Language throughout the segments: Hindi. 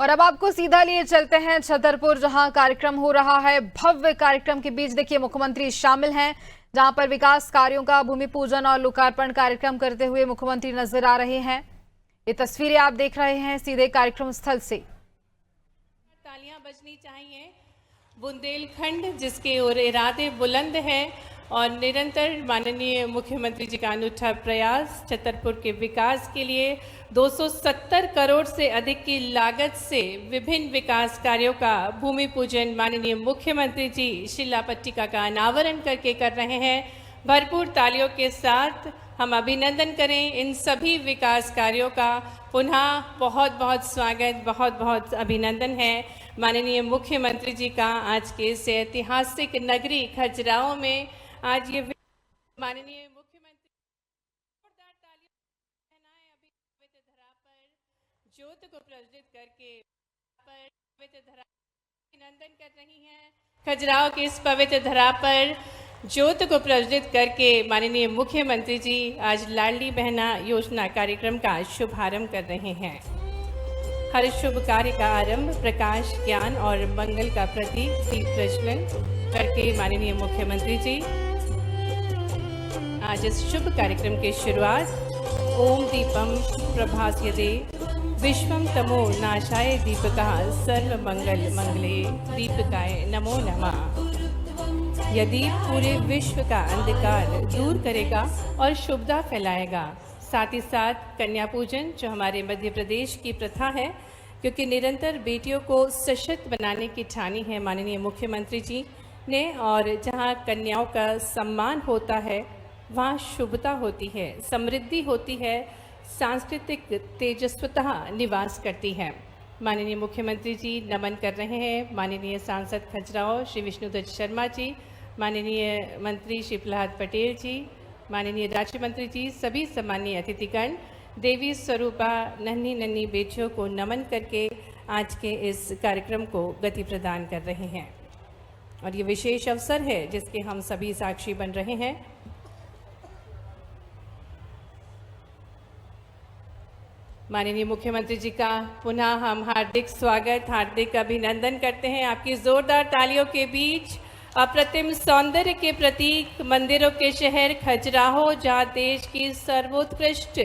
और अब आपको सीधा लिए चलते हैं छतरपुर, जहां कार्यक्रम हो रहा है। भव्य कार्यक्रम के बीच देखिए मुख्यमंत्री शामिल हैं, जहां पर विकास कार्यों का भूमि पूजन और लोकार्पण कार्यक्रम करते हुए मुख्यमंत्री नजर आ रहे हैं। ये तस्वीरें आप देख रहे हैं सीधे कार्यक्रम स्थल से। तालियां बजनी चाहिए। बुंदेलखंड जिसके और इरादे बुलंद है और निरंतर माननीय मुख्यमंत्री जी का अनूठा प्रयास छतरपुर के विकास के लिए 270 करोड़ से अधिक की लागत से विभिन्न विकास कार्यों का भूमि पूजन माननीय मुख्यमंत्री जी शिला पट्टिका का अनावरण करके कर रहे हैं। भरपूर तालियों के साथ हम अभिनंदन करें इन सभी विकास कार्यों का। पुनः बहुत बहुत स्वागत, बहुत बहुत अभिनंदन है माननीय मुख्यमंत्री जी का आज के इस ऐतिहासिक नगरी खजुराहो में। आज ये माननीय मुख्यमंत्री जोरदार तालियों पहनाएं अभी पवित्र धरा पर ज्योत को प्रज्वलित करके पवित्र धरा अभिनंदन कर रही हैं। खजुराहो की इस पवित्र धरा पर ज्योत को प्रज्वलित करके माननीय मुख्यमंत्री जी आज लाडली बहना योजना कार्यक्रम का शुभारंभ कर रहे हैं। हर शुभ कार्य का आरंभ प्रकाश, ज्ञान और मंगल का प्रतीक दीप प्रज्वलन करके माननीय मुख्यमंत्री जी आज इस शुभ कार्यक्रम की शुरुआत ओम दीपम प्रभास्यते विश्वम तमो नाशाय दीपकः सर्व मंगल मंगले दीपकाय नमो नमः। यदि पूरे विश्व का अंधकार दूर करेगा और शुभता फैलाएगा। साथ ही साथ कन्या पूजन जो हमारे मध्य प्रदेश की प्रथा है, क्योंकि निरंतर बेटियों को सशक्त बनाने की ठानी है माननीय मुख्यमंत्री जी ने, और जहां कन्याओं का सम्मान होता है वहाँ शुभता होती है, समृद्धि होती है, सांस्कृतिक तेजस्वता निवास करती है। माननीय मुख्यमंत्री जी नमन कर रहे हैं माननीय सांसद खजुराहो श्री विष्णुदत्त शर्मा जी, माननीय मंत्री श्री प्रहलाद पटेल जी, माननीय राज्य मंत्री जी, सभी सम्मानीय अतिथिगण, देवी स्वरूपा नन्ही नन्ही बेटियों को नमन करके आज के इस कार्यक्रम को गति प्रदान कर रहे हैं। और ये विशेष अवसर है जिसके हम सभी साक्षी बन रहे हैं। माननीय मुख्यमंत्री जी का पुनः हम हार्दिक स्वागत, हार्दिक अभिनंदन करते हैं। आपकी जोरदार तालियों के बीच अप्रतिम सौंदर्य के प्रतीक मंदिरों के शहर खजुराहो, जहाँ देश की सर्वोत्कृष्ट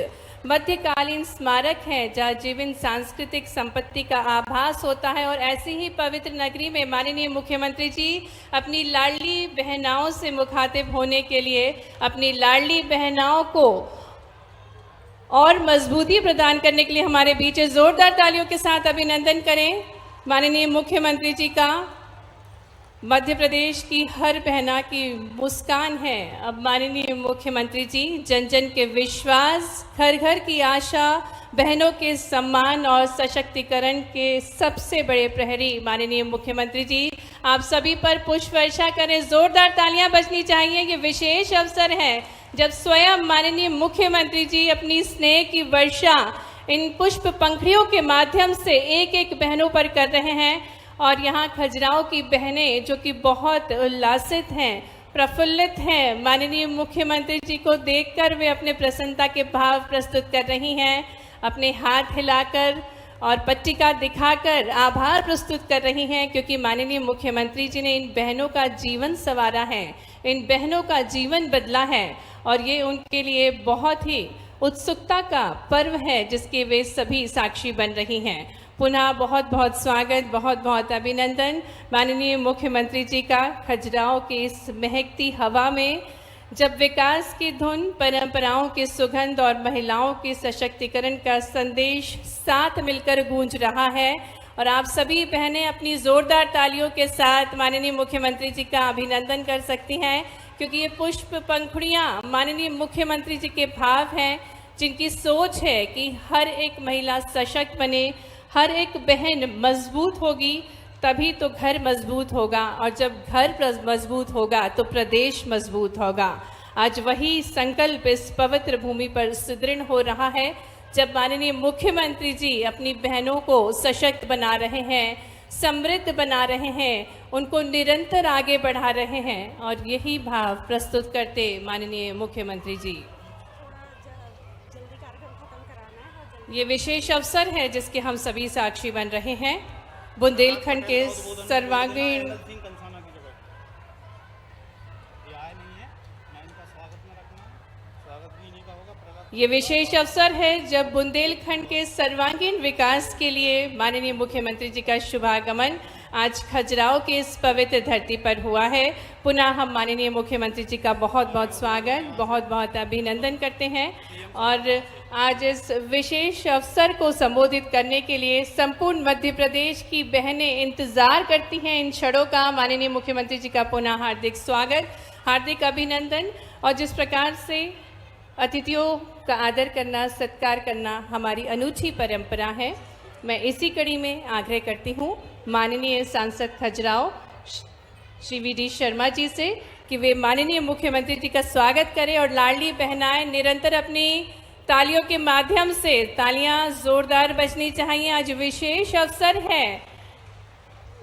मध्यकालीन स्मारक है, जहाँ जीवन सांस्कृतिक संपत्ति का आभास होता है। और ऐसी ही पवित्र नगरी में माननीय मुख्यमंत्री जी अपनी लाडली बहनाओं से मुखातिब होने के लिए, अपनी लाडली बहनाओं को और मजबूती प्रदान करने के लिए हमारे बीच जोरदार तालियों के साथ अभिनंदन करें माननीय मुख्यमंत्री जी का। मध्य प्रदेश की हर बहना की मुस्कान है अब माननीय मुख्यमंत्री जी, जन जन के विश्वास, घर घर की आशा, बहनों के सम्मान और सशक्तिकरण के सबसे बड़े प्रहरी माननीय मुख्यमंत्री जी, आप सभी पर पुष्प वर्षा करें। जोरदार तालियां बजनी चाहिए। ये विशेष अवसर है जब स्वयं माननीय मुख्यमंत्री जी अपनी स्नेह की वर्षा इन पुष्प पंखुड़ियों के माध्यम से एक एक बहनों पर कर रहे हैं। और यहाँ खजुराहो की बहनें जो कि बहुत उल्लासित हैं, प्रफुल्लित हैं, माननीय मुख्यमंत्री जी को देखकर वे अपने प्रसन्नता के भाव प्रस्तुत कर रही हैं। अपने हाथ हिलाकर और पट्टिका दिखाकर आभार प्रस्तुत कर रही हैं, क्योंकि माननीय मुख्यमंत्री जी ने इन बहनों का जीवन संवारा है, इन बहनों का जीवन बदला है। और ये उनके लिए बहुत ही उत्सुकता का पर्व है जिसके वे सभी साक्षी बन रही हैं। पुनः बहुत बहुत स्वागत, बहुत बहुत अभिनंदन माननीय मुख्यमंत्री जी का खजुराहो की इस महकती हवा में, जब विकास की धुन, परंपराओं की सुगंध और महिलाओं के सशक्तिकरण का संदेश साथ मिलकर गूंज रहा है। और आप सभी बहनें अपनी जोरदार तालियों के साथ माननीय मुख्यमंत्री जी का अभिनंदन कर सकती हैं, क्योंकि ये पुष्प पंखुड़ियाँ माननीय मुख्यमंत्री जी के भाव हैं, जिनकी सोच है कि हर एक महिला सशक्त बने, हर एक बहन मजबूत होगी तभी तो घर मजबूत होगा, और जब घर मजबूत होगा तो प्रदेश मजबूत होगा। आज वही संकल्प इस पवित्र भूमि पर सुदृढ़ हो रहा है, जब माननीय मुख्यमंत्री जी अपनी बहनों को सशक्त बना रहे हैं, समृद्ध बना रहे हैं, उनको निरंतर आगे बढ़ा रहे हैं। और यही भाव प्रस्तुत करते माननीय मुख्यमंत्री जी। जल्दी कार्यक्रम खत्म कराना है और जल्दी ये विशेष अवसर है जिसके हम सभी साक्षी बन रहे हैं। बुंदेलखंड के सर्वांगीण ये विशेष अवसर है जब बुंदेलखंड के सर्वांगीण विकास के लिए माननीय मुख्यमंत्री जी का शुभागमन आज खजुराहो के इस पवित्र धरती पर हुआ है। पुनः हम माननीय मुख्यमंत्री जी का बहुत बहुत स्वागत, बहुत बहुत अभिनंदन करते हैं और आज इस विशेष अवसर को संबोधित करने के लिए संपूर्ण मध्य प्रदेश की बहनें इंतजार करती हैं इन क्षणों का। माननीय मुख्यमंत्री जी का पुनः हार्दिक स्वागत, हार्दिक अभिनंदन। और जिस प्रकार से अतिथियों का आदर करना, सत्कार करना हमारी अनूठी परंपरा है, मैं इसी कड़ी में आग्रह करती हूँ माननीय सांसद खजुराहो श्री वी.डी. शर्मा जी से कि वे माननीय मुख्यमंत्री जी का स्वागत करें और लाडली बहनाएं निरंतर अपनी तालियों के माध्यम से, तालियां जोरदार बजनी चाहिए। आज विशेष अवसर है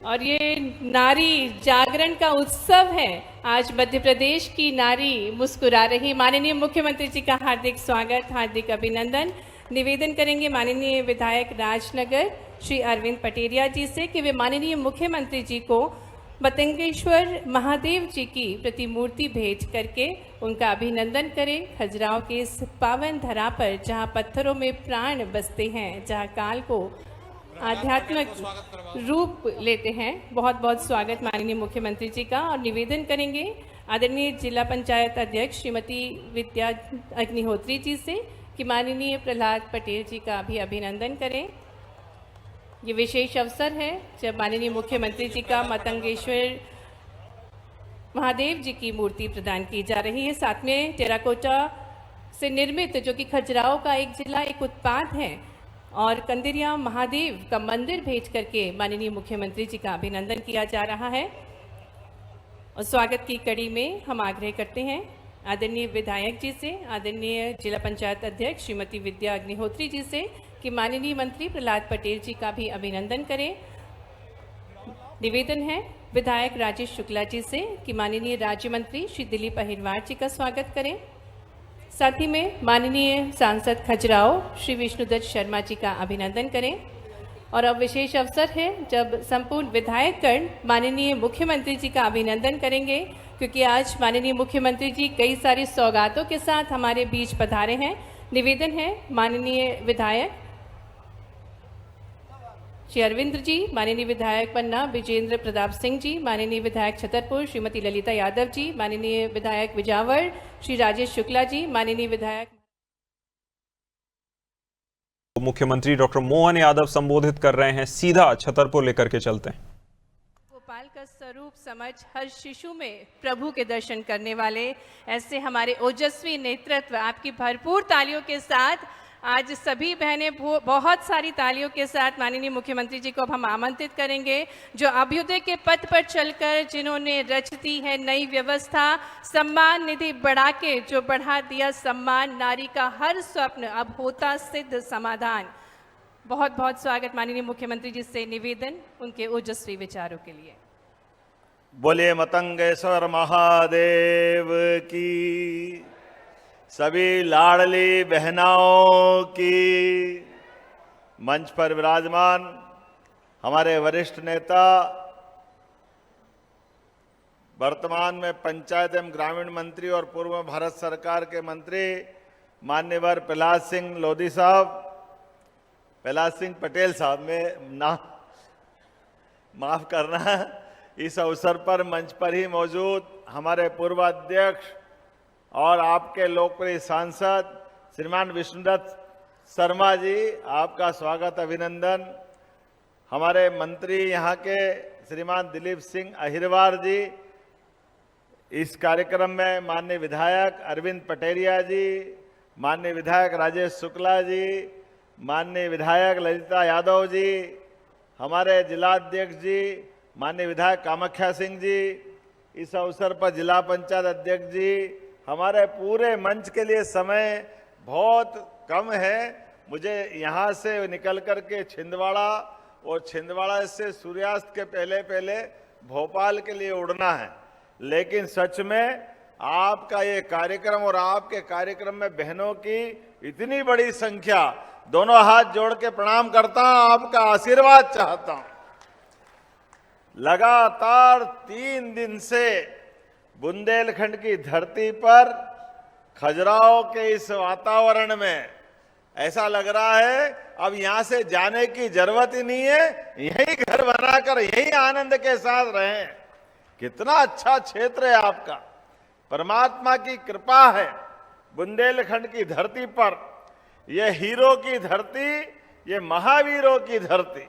और ये नारी जागरण का उत्सव है। आज मध्य प्रदेश की नारी मुस्कुरा रही। माननीय मुख्यमंत्री जी का हार्दिक स्वागत, हार्दिक अभिनंदन। निवेदन करेंगे माननीय विधायक राजनगर श्री अरविंद पटेरिया जी से कि वे माननीय मुख्यमंत्री जी को मतंगेश्वर महादेव जी की प्रतिमूर्ति भेंट करके उनका अभिनंदन करें। खजुराहो के इस पावन धरा पर जहां पत्थरों में प्राण बसते हैं, जहां काल को आध्यात्मिक रूप लेते हैं। बहुत बहुत स्वागत माननीय मुख्यमंत्री जी का। और निवेदन करेंगे आदरणीय जिला पंचायत अध्यक्ष श्रीमती विद्या अग्निहोत्री जी से कि माननीय प्रहलाद पटेल जी का भी अभिनंदन करें। ये विशेष अवसर है जब माननीय मुख्यमंत्री जी का मतंगेश्वर महादेव जी की मूर्ति प्रदान की जा रही है। साथ में टेराकोटा से निर्मित, जो कि खजुराहो का एक जिला एक उत्पाद है, और कंदिरिया महादेव का मंदिर भेज करके माननीय मुख्यमंत्री जी का अभिनंदन किया जा रहा है। और स्वागत की कड़ी में हम आग्रह करते हैं आदरणीय विधायक जी से, आदरणीय जिला पंचायत अध्यक्ष श्रीमती विद्या अग्निहोत्री जी से कि माननीय मंत्री प्रहलाद पटेल जी का भी अभिनंदन करें। निवेदन है विधायक राजेश शुक्ला जी से कि माननीय राज्य मंत्री श्री दिलीप अहिरवार जी का स्वागत करें। साथ ही में माननीय सांसद खजुराहो श्री विष्णुदत्त शर्मा जी का अभिनंदन करें। और अब विशेष अवसर है जब संपूर्ण विधायकगण माननीय मुख्यमंत्री जी का अभिनंदन करेंगे, क्योंकि आज माननीय मुख्यमंत्री जी कई सारी सौगातों के साथ हमारे बीच पधारे हैं। निवेदन है माननीय विधायक श्री अरविंद जी, माननीय विधायक पन्ना विजेंद्र प्रताप सिंह जी, माननीय विधायक छतरपुर श्रीमती ललिता यादव जी, माननीय विधायक बिजावर श्री राजेश शुक्ला जी, माननीय विधायक मुख्यमंत्री डॉक्टर मोहन यादव संबोधित कर रहे हैं। सीधा छतरपुर लेकर के चलते हैं। गोपाल का स्वरूप समझ हर शिशु में प्रभु के दर्शन करने वाले ऐसे हमारे ओजस्वी नेतृत्व, आपकी भरपूर तालियों के साथ आज सभी बहनें बहुत सारी तालियों के साथ माननीय मुख्यमंत्री जी को अब हम आमंत्रित करेंगे, जो अभ्युदय के पथ पर चलकर जिन्होंने रच दी है नई व्यवस्था, सम्मान निधि बढ़ा के जो बढ़ा दिया सम्मान, नारी का हर स्वप्न अब होता सिद्ध समाधान। बहुत बहुत स्वागत माननीय मुख्यमंत्री जी से। निवेदन उनके ओजस्वी विचारों के लिए। बोले मतंगेश्वर महादेव की, सभी लाडली बहनाओं की, मंच पर विराजमान हमारे वरिष्ठ नेता, वर्तमान में पंचायत एवं ग्रामीण मंत्री और पूर्व भारत सरकार के मंत्री माननीय प्रहलाद सिंह लोधी साहब, प्रहलाद सिंह पटेल साहब, में नाम माफ करना। इस अवसर पर मंच पर ही मौजूद हमारे पूर्व अध्यक्ष और आपके लोकप्रिय सांसद श्रीमान विष्णुदत्त शर्मा जी, आपका स्वागत, अभिनंदन। हमारे मंत्री यहाँ के श्रीमान दिलीप सिंह अहिरवार जी, इस कार्यक्रम में माननीय विधायक अरविंद पटेरिया जी, माननीय विधायक राजेश शुक्ला जी, माननीय विधायक ललिता यादव जी, हमारे जिलाध्यक्ष जी माननीय विधायक कामाख्या सिंह जी, इस अवसर पर जिला पंचायत अध्यक्ष जी, हमारे पूरे मंच के लिए समय बहुत कम है। मुझे यहाँ से निकल कर के छिंदवाड़ा और छिंदवाड़ा से सूर्यास्त के पहले पहले भोपाल के लिए उड़ना है, लेकिन सच में आपका ये कार्यक्रम और आपके कार्यक्रम में बहनों की इतनी बड़ी संख्या, दोनों हाथ जोड़ के प्रणाम करता हूं, आपका आशीर्वाद चाहता हूं। लगातार 3 दिन से बुंदेलखंड की धरती पर खजुराहो के इस वातावरण में ऐसा लग रहा है अब यहां से जाने की जरूरत ही नहीं है, यही घर बनाकर यही आनंद के साथ रहें। कितना अच्छा क्षेत्र है आपका, परमात्मा की कृपा है बुंदेलखंड की धरती पर। ये हीरो की धरती, ये महावीरों की धरती।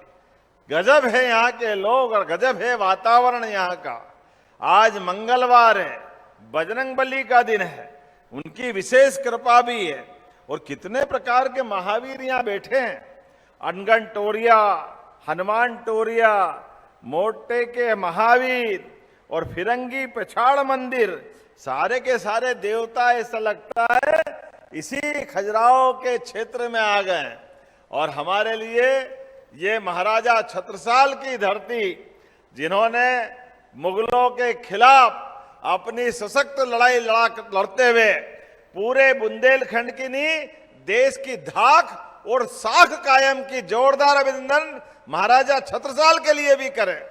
गजब है यहाँ के लोग और गजब है वातावरण यहाँ का। आज मंगलवार है, बजरंगबली का दिन है, उनकी विशेष कृपा भी है। और कितने प्रकार के महावीर यहाँ बैठे हैं, अनगन टोरिया, हनुमान टोरिया, मोटे के महावीर और फिरंगी पछाड़ मंदिर, सारे के सारे देवता ऐसा लगता है इसी खजुराहो के क्षेत्र में आ गए। और हमारे लिए ये महाराजा छत्रसाल की धरती, जिन्होंने मुगलों के खिलाफ अपनी सशक्त लड़ाई लड़ते हुए पूरे बुंदेलखंड की नहीं देश की धाक और साख कायम की, जोरदार अभिनंदन महाराजा छत्रसाल के लिए भी करें।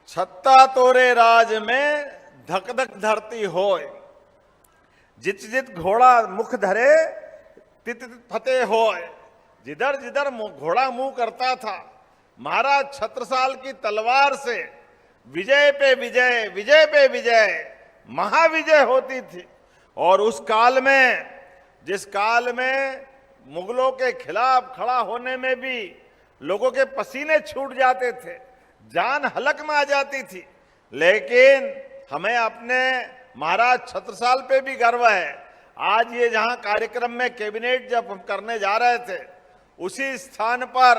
छत्ता तोरे राज में धक धक धरती होय, जित जित घोड़ा मुख धरे तित तित फतेह होय। जिधर जिधर घोड़ा मुंह करता था, महाराज छत्रसाल की तलवार से विजय पे विजय, विजय पे विजय, महाविजय होती थी। और उस काल में, जिस काल में मुगलों के खिलाफ खड़ा होने में भी लोगों के पसीने छूट जाते थे, जान हलक में आ जाती थी, लेकिन हमें अपने महाराज छत्रसाल पे भी गर्व है। आज ये जहां कार्यक्रम में कैबिनेट जब हम करने जा रहे थे, उसी स्थान पर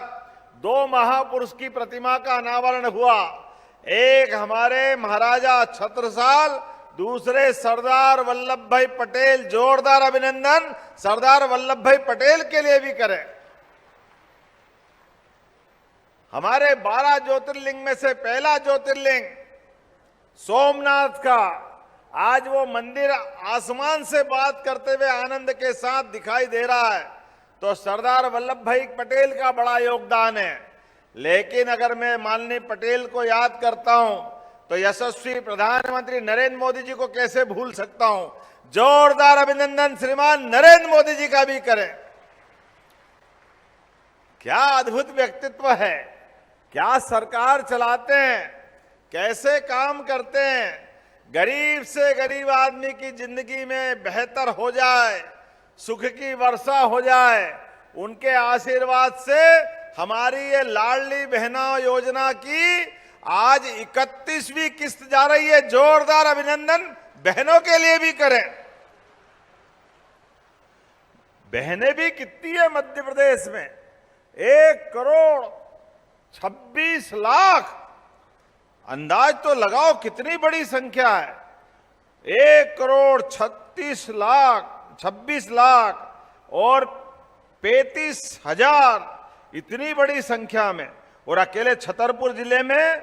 2 महापुरुष की प्रतिमा का अनावरण हुआ। एक हमारे महाराजा छत्रसाल, दूसरे सरदार वल्लभ भाई पटेल। जोरदार अभिनंदन सरदार वल्लभ भाई पटेल के लिए भी करें। हमारे 12 ज्योतिर्लिंग में से पहला ज्योतिर्लिंग सोमनाथ का आज वो मंदिर आसमान से बात करते हुए आनंद के साथ दिखाई दे रहा है, तो सरदार वल्लभ भाई पटेल का बड़ा योगदान है। लेकिन अगर मैं माननीय पटेल को याद करता हूं तो यशस्वी प्रधानमंत्री नरेंद्र मोदी जी को कैसे भूल सकता हूं। जोरदार अभिनंदन श्रीमान नरेंद्र मोदी जी का भी करें। क्या अद्भुत व्यक्तित्व है, क्या सरकार चलाते हैं, कैसे काम करते हैं। गरीब से गरीब आदमी की जिंदगी में बेहतर हो जाए, सुख की वर्षा हो जाए, उनके आशीर्वाद से हमारी ये लाडली बहना योजना की आज 31वीं किस्त जा रही है। जोरदार अभिनंदन बहनों के लिए भी करें। बहनें भी कितनी है मध्य प्रदेश में, 1 करोड़ 26 लाख। अंदाज तो लगाओ कितनी बड़ी संख्या है। 1 करोड़ 26 लाख और 35,000, इतनी बड़ी संख्या में। और अकेले छतरपुर जिले में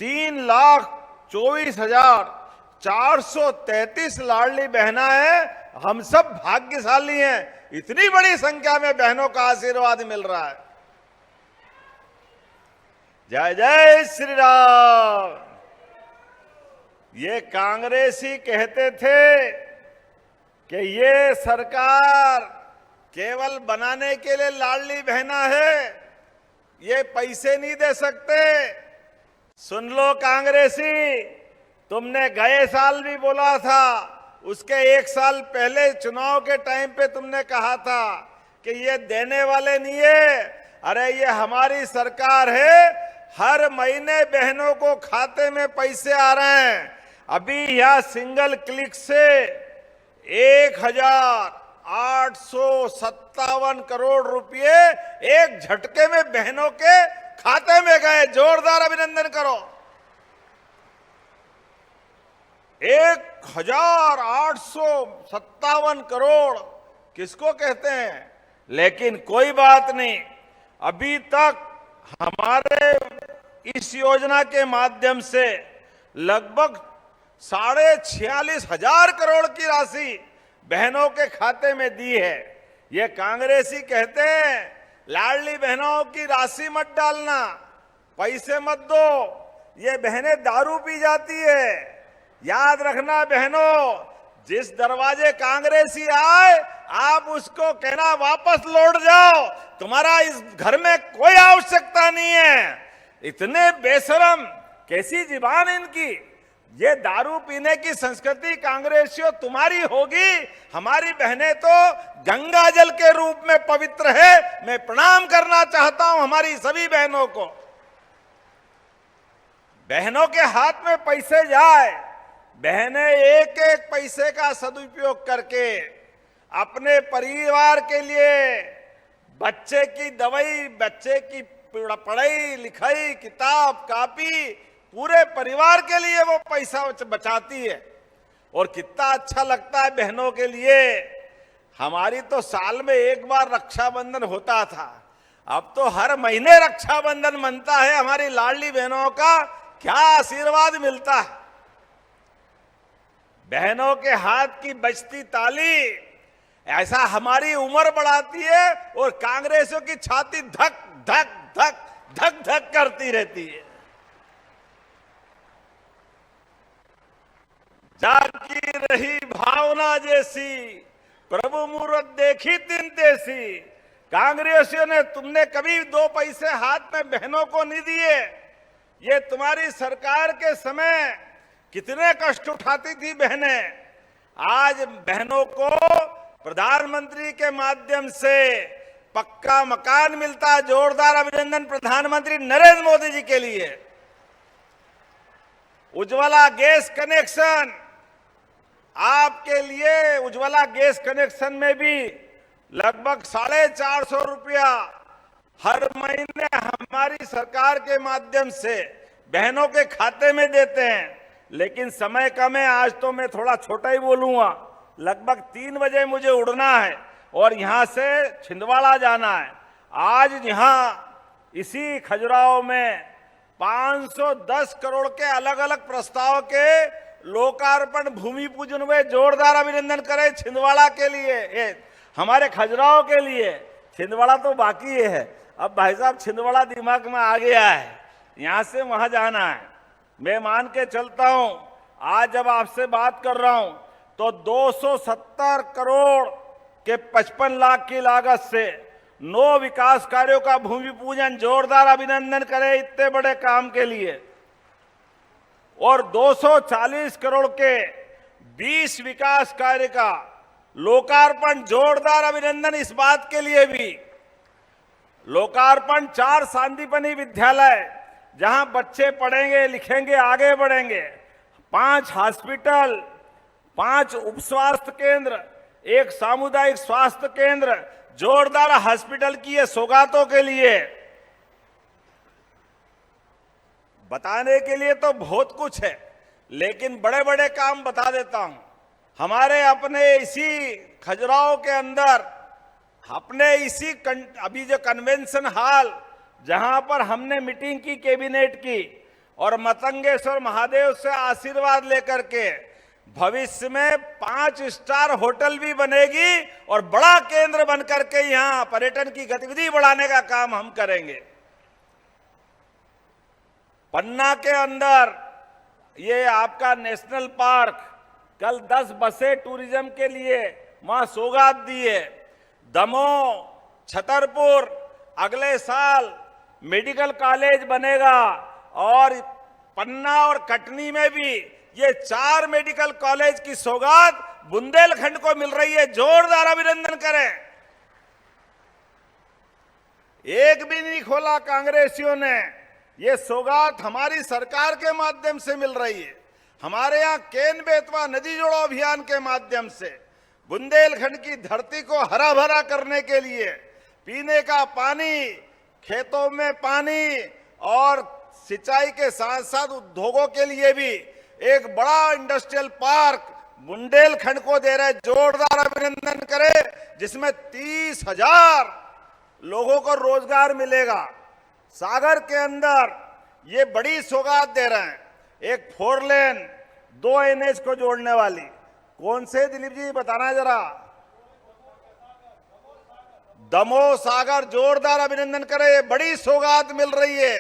3,24,433 लाडली बहना है। हम सब भाग्यशाली हैं, इतनी बड़ी संख्या में बहनों का आशीर्वाद मिल रहा है। जय जय श्री राम। ये कांग्रेसी कहते थे कि ये सरकार केवल बनाने के लिए लाडली बहना है, ये पैसे नहीं दे सकते। सुन लो कांग्रेसी, तुमने गए साल भी बोला था, उसके 1 साल पहले चुनाव के टाइम पे तुमने कहा था कि ये देने वाले नहीं है। अरे ये हमारी सरकार है, हर महीने बहनों को खाते में पैसे आ रहे हैं। अभी यह सिंगल क्लिक से 1,857 करोड़ रुपए एक झटके में बहनों के खाते में गए। जोरदार अभिनंदन करो। 1,857 करोड़ किसको कहते हैं? लेकिन कोई बात नहीं, अभी तक हमारे इस योजना के माध्यम से लगभग 46,500 करोड़ की राशि बहनों के खाते में दी है। ये कांग्रेसी कहते हैं लाडली बहनों की राशि मत डालना, पैसे मत दो, ये बहनें दारू पी जाती है। याद रखना बहनों, जिस दरवाजे कांग्रेसी आए आप उसको कहना वापस लौट जाओ, तुम्हारा इस घर में कोई आवश्यकता नहीं है। इतने बेशरम, कैसी जुबान इनकी। ये दारू पीने की संस्कृति कांग्रेसियों तुम्हारी होगी, हमारी बहनें तो गंगा जल के रूप में पवित्र है। मैं प्रणाम करना चाहता हूं हमारी सभी बहनों को। बहनों के हाथ में पैसे जाए, बहनें एक एक पैसे का सदुपयोग करके अपने परिवार के लिए बच्चे की दवाई, बच्चे की पढ़ाई लिखाई, किताब कापी, पूरे परिवार के लिए वो पैसा बचाती है। और कितना अच्छा लगता है बहनों के लिए। हमारी तो साल में एक बार रक्षाबंधन होता था, अब तो हर महीने रक्षाबंधन मनता है। हमारी लाडली बहनों का क्या आशीर्वाद मिलता है। बहनों के हाथ की बजती ताली ऐसा हमारी उम्र बढ़ाती है और कांग्रेसियों की छाती धक धक धक धक धक करती रहती है। जागी रही भावना जैसी, प्रभु मूरत देखी दिन देसी। कांग्रेसियों ने, तुमने कभी 2 पैसे हाथ में बहनों को नहीं दिए। ये तुम्हारी सरकार के समय कितने कष्ट उठाती थी बहनें। आज बहनों को प्रधानमंत्री के माध्यम से पक्का मकान मिलता है। जोरदार अभिनंदन प्रधानमंत्री नरेंद्र मोदी जी के लिए। उज्ज्वला गैस कनेक्शन, आपके लिए उज्ज्वला गैस कनेक्शन में भी लगभग 450 रुपया हर महीने हमारी सरकार के माध्यम से बहनों के खाते में देते हैं। लेकिन समय कम है, आज तो मैं थोड़ा छोटा ही बोलूंगा। लगभग 3 बजे मुझे उड़ना है और यहां से छिंदवाड़ा जाना है। आज यहां इसी खजुराहो में 510 करोड़ के अलग अलग प्रस्ताव के लोकार्पण भूमि पूजन हुए। जोरदार अभिनंदन करें छिंदवाड़ा के लिए, हमारे खजुराहो के लिए। छिंदवाड़ा तो बाकी है, अब भाई साहब छिंदवाड़ा दिमाग में आ गया है, यहां से वहां जाना है। मैं मान के चलता हूं, आज जब आपसे बात कर रहा हूं तो 270 करोड़ के 55 लाख की लागत से 9 विकास कार्यों का भूमि पूजन। जोरदार अभिनंदन करें इतने बड़े काम के लिए। और 240 करोड़ के 20 विकास कार्य का लोकार्पण। जोरदार अभिनंदन इस बात के लिए भी। लोकार्पण 4 सांदीपनी विद्यालय जहां बच्चे पढ़ेंगे लिखेंगे आगे बढ़ेंगे, 5 हॉस्पिटल, 5 उप स्वास्थ्य केंद्र, 1 सामुदायिक स्वास्थ्य केंद्र। जोरदार हॉस्पिटल की ये सौगातों के लिए। बताने के लिए तो बहुत कुछ है, लेकिन बड़े बड़े काम बता देता हूं। हमारे अपने इसी खजुराहो के अंदर, अपने इसी अभी जो कन्वेंशन हॉल जहां पर हमने मीटिंग की कैबिनेट की और मतंगेश्वर महादेव से आशीर्वाद लेकर के भविष्य में 5 स्टार होटल भी बनेगी और बड़ा केंद्र बनकर के यहां पर्यटन की गतिविधि बढ़ाने का काम हम करेंगे। पन्ना के अंदर ये आपका नेशनल पार्क, कल 10 बसें टूरिज्म के लिए वहां सौगात दी है। दमोह, छतरपुर, अगले साल मेडिकल कॉलेज बनेगा और पन्ना और कटनी में भी ये 4 मेडिकल कॉलेज की सौगात बुंदेलखंड को मिल रही है। जोरदार अभिनंदन करें। एक भी नहीं खोला कांग्रेसियों ने, ये सौगात हमारी सरकार के माध्यम से मिल रही है। हमारे यहाँ केन बेतवा नदी जोड़ो अभियान के माध्यम से बुंदेलखंड की धरती को हरा भरा करने के लिए पीने का पानी, खेतों में पानी और सिंचाई के साथ साथ उद्योगों के लिए भी एक बड़ा इंडस्ट्रियल पार्क बुंदेलखंड को दे रहे। जोरदार अभिनंदन करें, जिसमें 30,000 लोगों को रोजगार मिलेगा। सागर के अंदर ये बड़ी सौगात दे रहे हैं। एक 4 लेन 2 एनएच को जोड़ने वाली कौन से दिलीप जी बताना जरा। दमोह सागर, जोरदार अभिनंदन करें, बड़ी सौगात मिल रही है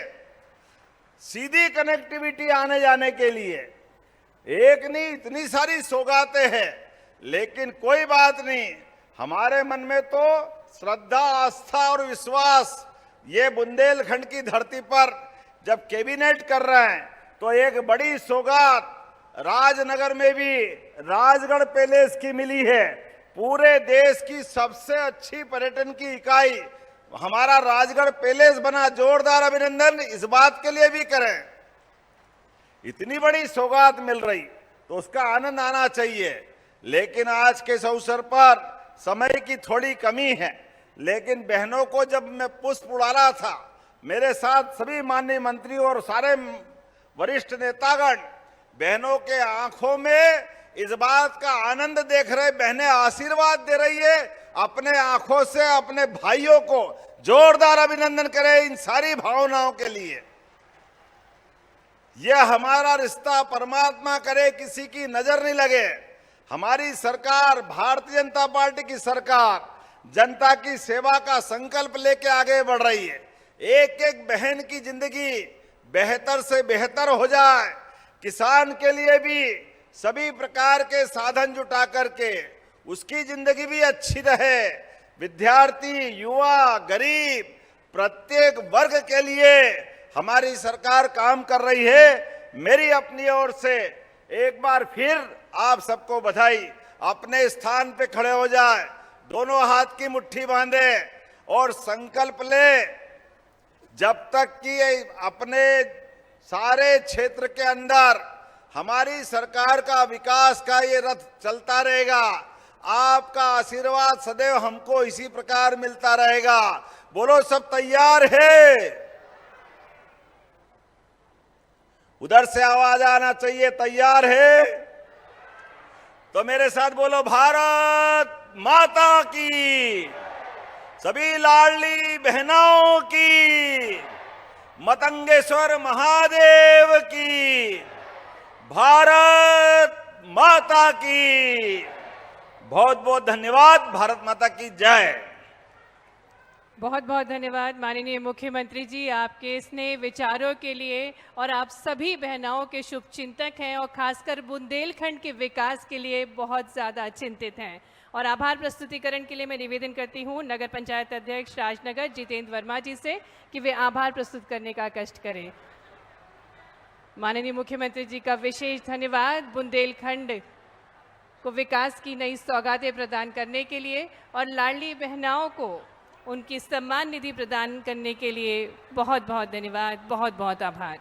सीधी कनेक्टिविटी आने जाने के लिए। एक नहीं इतनी सारी सौगातें हैं, लेकिन कोई बात नहीं, हमारे मन में तो श्रद्धा, आस्था और विश्वास, ये बुंदेलखंड की धरती पर जब कैबिनेट कर रहे हैं तो एक बड़ी सौगात राजनगर में भी राजगढ़ पैलेस की मिली है। पूरे देश की सबसे अच्छी पर्यटन की इकाई हमारा राजगढ़ पैलेस बना, जोरदार अभिनंदन इस बात के लिए भी करें। इतनी बड़ी सौगात मिल रही तो उसका आनंद आना चाहिए। लेकिन आज के इस अवसर पर समय की थोड़ी कमी है, लेकिन बहनों को जब मैं पुष्प उड़ा रहा था, मेरे साथ सभी माननीय मंत्री और सारे वरिष्ठ नेतागण, बहनों के आंखों में इस बात का आनंद देख रहे, बहनें आशीर्वाद दे रही है, अपने आंखों से अपने भाइयों को जोरदार अभिनंदन करें इन सारी भावनाओं के लिए। यह हमारा रिश्ता परमात्मा करे किसी की नजर नहीं लगे। हमारी सरकार, भारतीय जनता पार्टी की सरकार, जनता की सेवा का संकल्प लेके आगे बढ़ रही है। एक एक बहन की जिंदगी बेहतर से बेहतर हो जाए, किसान के लिए भी सभी प्रकार के साधन जुटा करके उसकी जिंदगी भी अच्छी रहे, विद्यार्थी, युवा, गरीब, प्रत्येक वर्ग के लिए हमारी सरकार काम कर रही है। मेरी अपनी ओर से एक बार फिर आप सबको बधाई। अपने स्थान पे खड़े हो जाए, दोनों हाथ की मुट्ठी बांधे और संकल्प ले, जब तक कि अपने सारे क्षेत्र के अंदर हमारी सरकार का विकास का ये रथ चलता रहेगा। आपका आशीर्वाद सदैव हमको इसी प्रकार मिलता रहेगा। बोलो सब तैयार है? उधर से आवाज आना चाहिए, तैयार है? तो मेरे साथ बोलो, भारत माता की, सभी लाडली बहनों की, मतंगेश्वर महादेव की, भारत माता की। बहुत बहुत धन्यवाद। भारत माता की जय। बहुत बहुत धन्यवाद माननीय मुख्यमंत्री जी, आपके स्नेह विचारों के लिए। और आप सभी बहनाओं के शुभचिंतक हैं और खासकर बुंदेलखंड के विकास के लिए बहुत ज़्यादा चिंतित हैं। और आभार प्रस्तुतिकरण के लिए मैं निवेदन करती हूं नगर पंचायत अध्यक्ष राजनगर जितेंद्र वर्मा जी से कि वे आभार प्रस्तुत करने का कष्ट करें। माननीय मुख्यमंत्री जी का विशेष धन्यवाद बुंदेलखंड को विकास की नई सौगातें प्रदान करने के लिए और लाडली बहनाओं को उनकी सम्मान निधि प्रदान करने के लिए बहुत बहुत धन्यवाद, बहुत बहुत आभार।